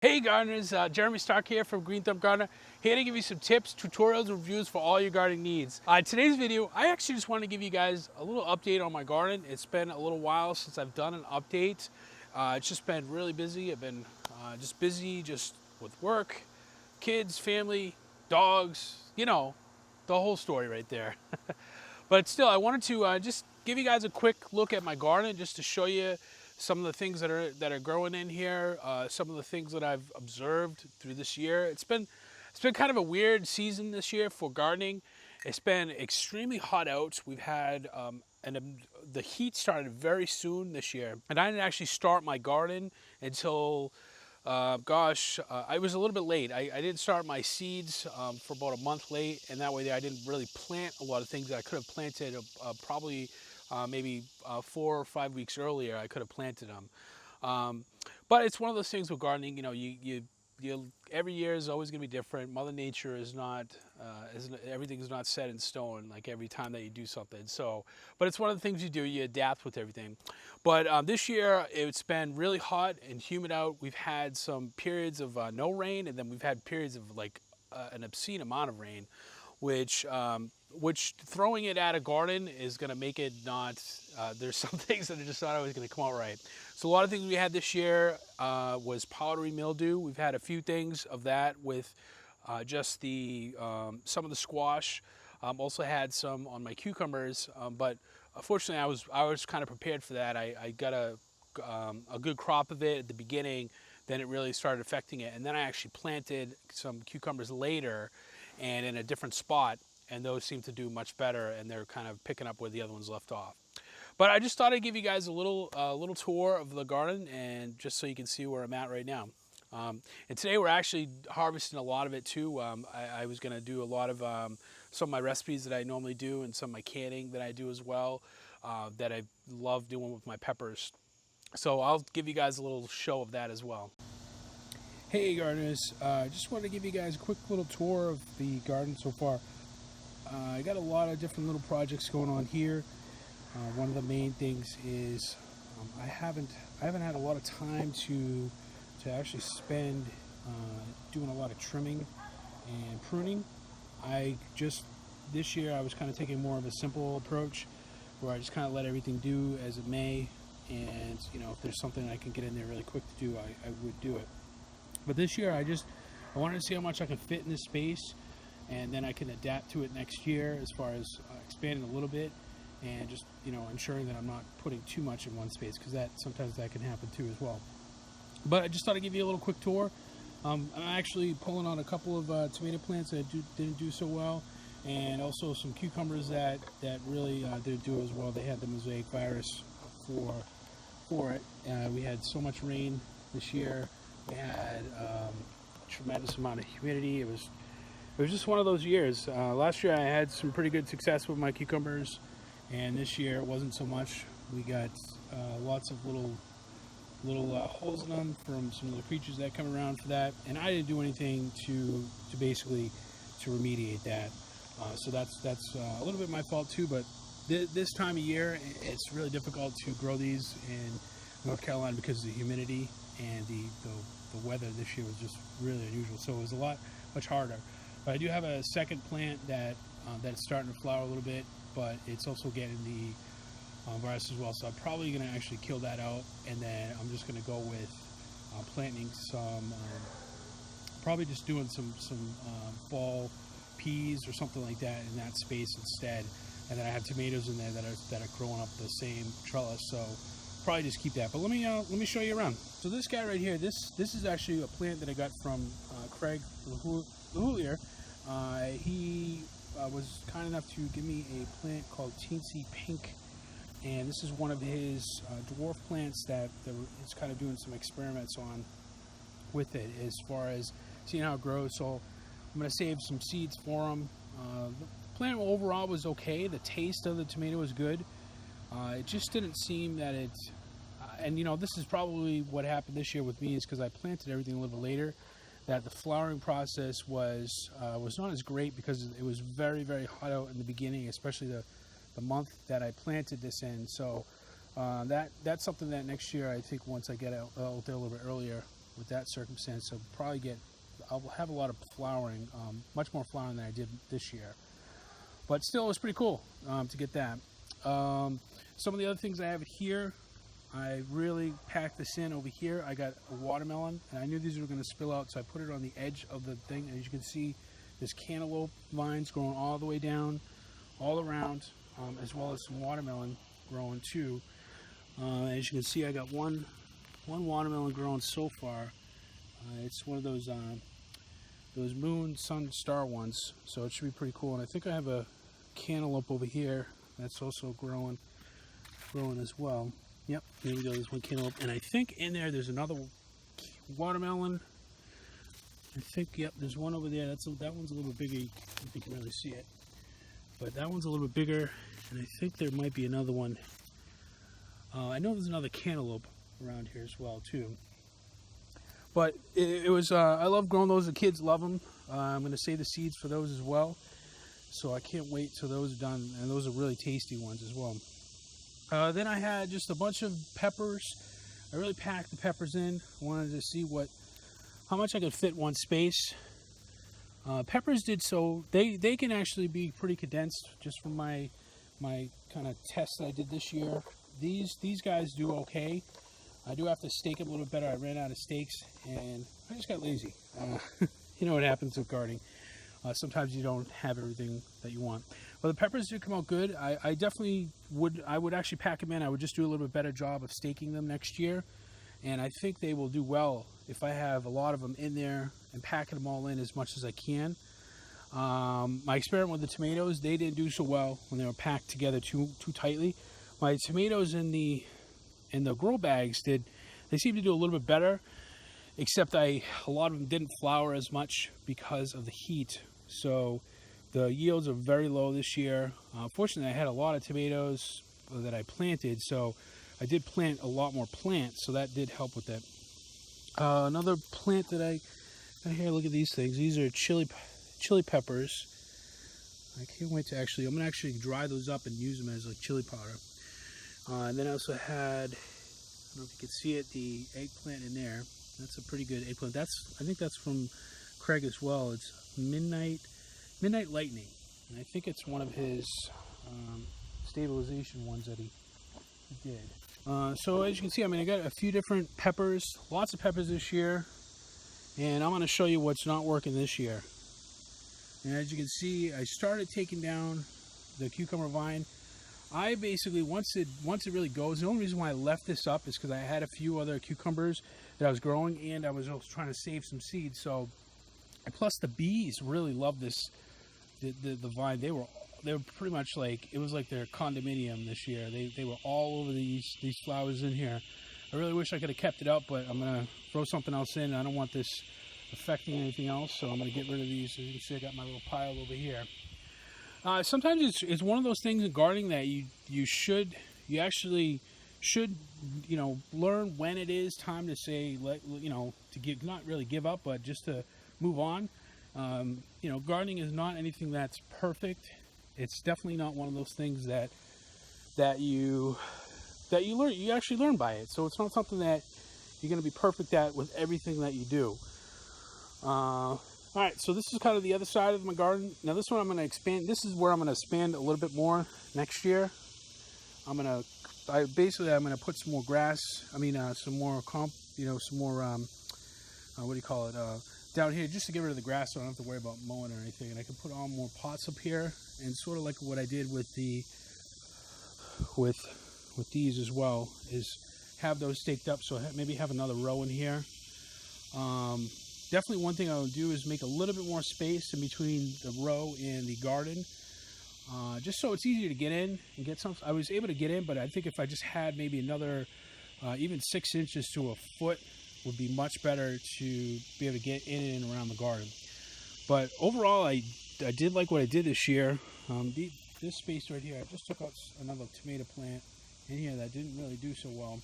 Hey gardeners, Jeremy Starke here from Green Thumb Gardener, here to give you some tips, tutorials, and reviews for all your gardening needs. Today's video, I actually just want to give you guys a little update on my garden. It's been a little while since I've done an update. It's just been really busy. I've been just busy just with work, kids, family, dogs, you know, the whole story right there. But still, I wanted to just give you guys a quick look at my garden just to show you some of the things that are growing in here, some of the things that I've observed through this year. It's been kind of a weird season this year for gardening. It's been extremely hot out. We've had the heat started very soon this year, and I didn't actually start my garden until I was a little bit late. I didn't start my seeds for about a month late, and that way I didn't really plant a lot of things that I could have planted probably maybe 4 or 5 weeks earlier. I could have planted them. But it's one of those things with gardening, you know, you every year is always going to be different. Mother Nature is not, everything is not set in stone like every time that you do something. So, but it's one of the things you do, you adapt with everything. But this year it's been really hot and humid out. We've had some periods of no rain, and then we've had periods of like an obscene amount of rain, which throwing it at a garden is going to make it not, there's some things that are just not always going to come out right. So a lot of things we had this year was powdery mildew. We've had a few things of that with just the some of the squash. Also had some on my cucumbers, but unfortunately I was kind of prepared for that. I got a good crop of it at the beginning, then it really started affecting it, and then I actually planted some cucumbers later and in a different spot, and those seem to do much better, and they're kind of picking up where the other ones left off. But I just thought I'd give you guys a little tour of the garden, and just so you can see where I'm at right now. And today we're actually harvesting a lot of it too. I was going to do a lot of some of my recipes that I normally do, and some of my canning that I do as well, that I love doing with my peppers. So I'll give you guys a little show of that as well. Hey gardeners, I just wanted to give you guys a quick little tour of the garden so far. I got a lot of different little projects going on here. One of the main things is I haven't had a lot of time to actually spend doing a lot of trimming and pruning. This year I was kind of taking more of a simple approach, where I just kind of let everything do as it may, and you know, if there's something I can get in there really quick to do, I would do it. But this year I wanted to see how much I can fit in this space, and then I can adapt to it next year as far as expanding a little bit, and just, you know, ensuring that I'm not putting too much in one space, because sometimes that can happen too as well. But I just thought I'd give you a little quick tour. I'm actually pulling on a couple of tomato plants that didn't do so well, and also some cucumbers that really didn't do as well. They had the mosaic virus for it. We had so much rain this year. We had a tremendous amount of humidity. It was just one of those years. Last year I had some pretty good success with my cucumbers, and this year it wasn't so much. We got lots of little holes in them from some of the creatures that come around for that, and I didn't do anything to basically to remediate that. So that's a little bit my fault too. But this time of year, it's really difficult to grow these in North Carolina because of the humidity, and the weather this year was just really unusual. So it was much harder. But I do have a second plant that's starting to flower a little bit, but it's also getting the virus as well. So I'm probably going to actually kill that out, and then I'm just going to go with planting some, probably just doing some fall peas or something like that in that space instead. And then I have tomatoes in there that are growing up the same trellis. So probably just keep that. But let me show you around. So this guy right here, this is actually a plant that I got from Craig Lavalier. He was kind enough to give me a plant called Teensy Pink, and this is one of his dwarf plants that he's kind of doing some experiments on with it as far as seeing how it grows. So I'm going to save some seeds for him. The plant overall was okay. The taste of the tomato was good. It just didn't seem that it, and you know, this is probably what happened this year with me, is because I planted everything a little bit later, that the flowering process was not as great, because it was very, very hot out in the beginning, especially the month that I planted this in. So that's something that next year, I think once I get out there a little bit earlier, with that circumstance. So I'll have a lot of flowering, much more flowering than I did this year. But still, it was pretty cool to get that. Some of the other things I have here, I really packed this in over here. I got a watermelon, and I knew these were going to spill out, so I put it on the edge of the thing. As you can see, there's cantaloupe vines growing all the way down, all around, as well as some watermelon growing too. As you can see, I got one watermelon growing so far. It's one of those moon, sun, star ones, so it should be pretty cool. And I think I have a cantaloupe over here that's also growing as well. Yep, there we go. There's one cantaloupe, and I think in there's another watermelon. I think, yep, there's one over there. That one's a little bit bigger. If you can really see it, but that one's a little bit bigger, and I think there might be another one. I know there's another cantaloupe around here as well too. But it was I love growing those. The kids love them. I'm going to save the seeds for those as well. So I can't wait till those are done, and those are really tasty ones as well. Then I had just a bunch of peppers. I really packed the peppers in. I wanted to see how much I could fit in one space. Peppers did so. They can actually be pretty condensed, just from my kind of test that I did this year. These guys do okay. I do have to stake them a little better. I ran out of stakes, and I just got lazy. You know what happens with gardening. Sometimes you don't have everything that you want. Well, the peppers did come out good. I definitely would actually pack them in. I would just do a little bit better job of staking them next year. And I think they will do well if I have a lot of them in there and packing them all in as much as I can. My experiment with the tomatoes, they didn't do so well when they were packed together too tightly. My tomatoes in the grow bags they seem to do a little bit better, except a lot of them didn't flower as much because of the heat. So the yields are very low this year. Fortunately, I had a lot of tomatoes that I planted, so I did plant a lot more plants, so that did help with that. Another plant that I got here, look at these things. These are chili peppers. I can't wait to I'm going to actually dry those up and use them as like chili powder. And then I also had, I don't know if you can see it, the eggplant in there. That's a pretty good eggplant. I think that's from Craig as well. It's Midnight Lightning. And I think it's one of his stabilization ones that he did. So as you can see, I mean, I got a few different peppers, lots of peppers this year. And I'm going to show you what's not working this year. And as you can see, I started taking down the cucumber vine. I basically, once it really goes, the only reason why I left this up is because I had a few other cucumbers that I was growing, and I was also trying to save some seeds. So, and plus the bees really love this, the vine. They were pretty much like, it was like their condominium this year. They were all over these flowers in here. I really wish I could have kept it up, but I'm gonna throw something else in. I don't want this affecting anything else, so I'm gonna get rid of these. As you can see, I got my little pile over here. Sometimes it's one of those things in gardening that you actually should, you know, learn when it is time to say, not really give up, but just to move on. You know, gardening is not anything that's perfect. It's definitely not one of those things that you learn. You actually learn by it. So it's not something that you're going to be perfect at with everything that you do. All right, so this is kind of the other side of my garden. Now this one I'm going to expand. This is where I'm going to expand a little bit more next year. I'm going to put some more grass. Some more down here, just to get rid of the grass, so I don't have to worry about mowing or anything. And I can put on more pots up here, and sort of like what I did with these as well, is have those staked up. So maybe have another row in here. Definitely one thing I would do is make a little bit more space in between the row and the garden, just so it's easier to get in and get some. I was able to get in, but I think if I just had maybe another, even 6 inches to a foot, would be much better to be able to get in and around the garden. But overall, I did like what I did this year. This space right here, I just took out another tomato plant in here that didn't really do so well.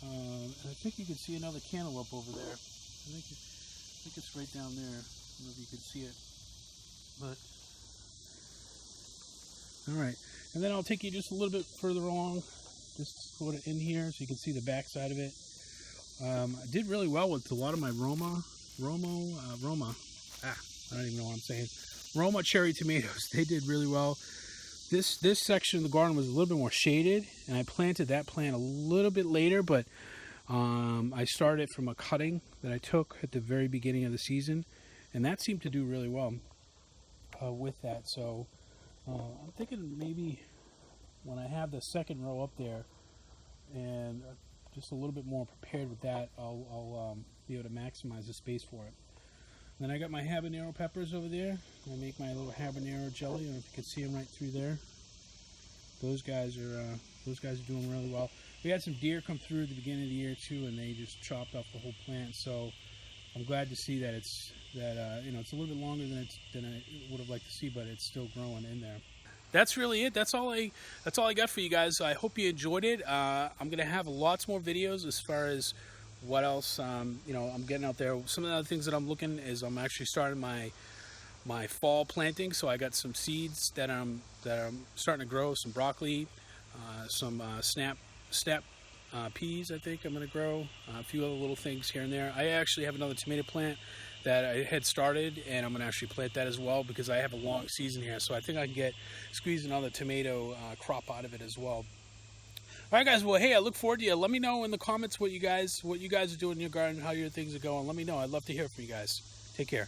And I think you can see another cantaloupe over there. I think it's right down there. I don't know if you can see it. But all right, and then I'll take you just a little bit further along, just sort of in here, so you can see the back side of it. I did really well with a lot of my Roma. I don't even know what I'm saying. Roma cherry tomatoes. They did really well. This section of the garden was a little bit more shaded, and I planted that plant a little bit later, but I started from a cutting that I took at the very beginning of the season, and that seemed to do really well with that. So I'm thinking maybe when I have the second row up there and just a little bit more prepared with that, I'll be able to maximize the space for it. Then I got my habanero peppers over there. I make my little habanero jelly. I don't know if you can see them right through there. Those guys are doing really well. We had some deer come through at the beginning of the year too, and they just chopped off the whole plant. So I'm glad to see that it's you know, it's a little bit longer than I would have liked to see, but it's still growing in there. That's really it. That's all I got for you guys. I hope you enjoyed it. I'm gonna have lots more videos as far as what else you know, I'm getting out there. Some of the other things that I'm looking is I'm actually starting my fall planting. So I got some seeds that I'm starting to grow. Some broccoli, some snap peas. I think I'm gonna grow a few other little things here and there. I actually have another tomato plant that I had started, and I'm gonna actually plant that as well because I have a long season here. So I think I can squeeze another tomato crop out of it as well. All right, guys. Well, hey, I look forward to you. Let me know in the comments what you guys are doing in your garden, how your things are going. Let me know. I'd love to hear from you guys. Take care.